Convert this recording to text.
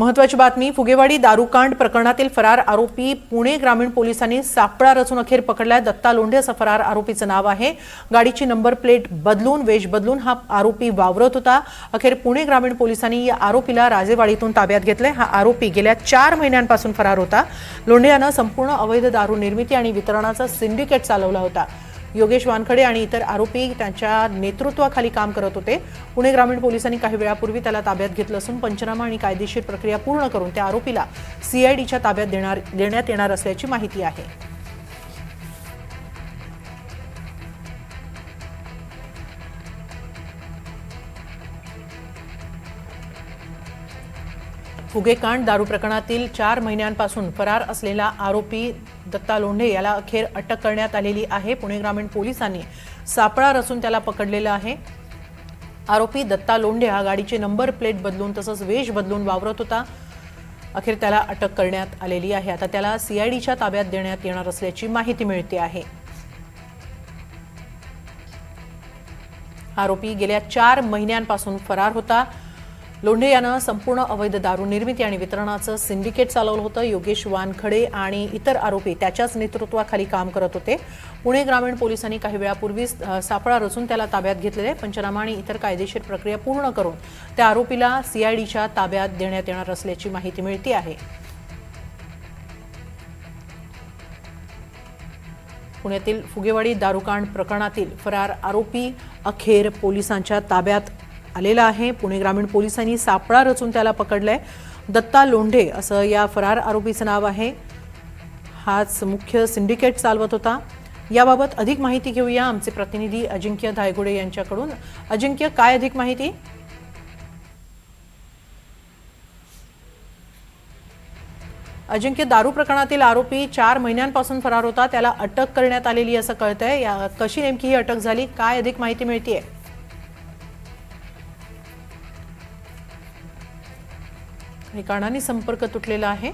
महत्त्वाची बातमी, फुगेवाडी दारूकांड प्रकरणातील फरार आरोपी पुणे ग्रामीण पोलिसांनी सापळा रचून अखेर पकडलाय। दत्ता लोंढे असं फरार आरोपीचं नाव आहे। गाडीची नंबर प्लेट बदलून वेश बदलून हा आरोपी वावरत होता। अखेर पुणे ग्रामीण पोलिसांनी या आरोपीला राजेवाडीतून ताब्यात घेतले। हा आरोपी गेल्या 4 महिन्यांपासून फरार होता। लोंढे यानं संपूर्ण अवैध दारू निर्मिती आणि वितरणाचा सिंडिकेट चालवला होता। योगेश वानखडे आणि इतर आरोपी त्यांच्या नेतृत्वाखाली काम करत होते। पुणे ग्रामीण पोलिसांनी काही वेळापूर्वी त्याला ताब्यात घेतलं असून पंचनामा आणि कायदेशीर प्रक्रिया पूर्ण करून त्या आरोपीला सीआयडीच्या ताब्यात देण्यात येणार असल्याची माहिती आहे। फुगेकांड दारू प्रकरणातील 4 महिन्यांपासून फरार असलेला आरोपी दत्ता लोंढे याला अखेर अटक करण्यात आलेली आहे। पुणे ग्रामीण पोलिसांनी सापळा रचून त्याला पकडलेलं आहे। आरोपी दत्ता लोंढे हा गाडीचे नंबर प्लेट बदलून तसंच वेश बदलून वावरत होता। अखेर त्याला अटक करण्यात आलेली आहे। आता त्याला सीआयडीच्या ताब्यात देण्यात येणार असल्याची माहिती मिळते आहे। आरोपी गेल्या 4 महिन्यांपासून फरार होता। लोंढे यानं संपूर्ण अवैध दारू निर्मिती आणि वितरणाचं सिंडिकेट चालवलं होतं। योगेश वानखडे आणि इतर आरोपी त्याच्याच नेतृत्वाखाली काम करत होते। पुणे ग्रामीण पोलिसांनी काही वेळापूर्वी सापळा रचून त्याला ताब्यात घेतलेले। पंचनामा आणि इतर कायदेशीर प्रक्रिया पूर्ण करून त्या आरोपीला सीआयडीच्या ताब्यात देण्यात येणार असल्याची माहिती मिळते आहे। पुण्यातील फुगेवाडी दारूकांड प्रकरणातील फरार आरोपी अखेर पोलिसांच्या ताब्यात आलेला आहे। पुणे ग्रामीण पोलिसांनी सापळा रचून त्याला पकडलंय। दत्ता लोंढे असं या फरार आरोपीचं नाव आहे। हाच मुख्य सिंडिकेट चालवत होता। याबाबत अधिक माहिती घेऊया आमचे प्रतिनिधी अजिंक्य धायगुडे यांच्याकडून। अजिंक्य, काय अधिक माहिती? अजिंक्य, दारू प्रकरणातील आरोपी 4 महिन्यांपासून फरार होता, त्याला अटक करण्यात आलेली असं कळतंय। कशी नेमकी ही अटक झाली, काय अधिक माहिती मिळतेय? काही कारणांनी संपर्क तुटलेला आहे।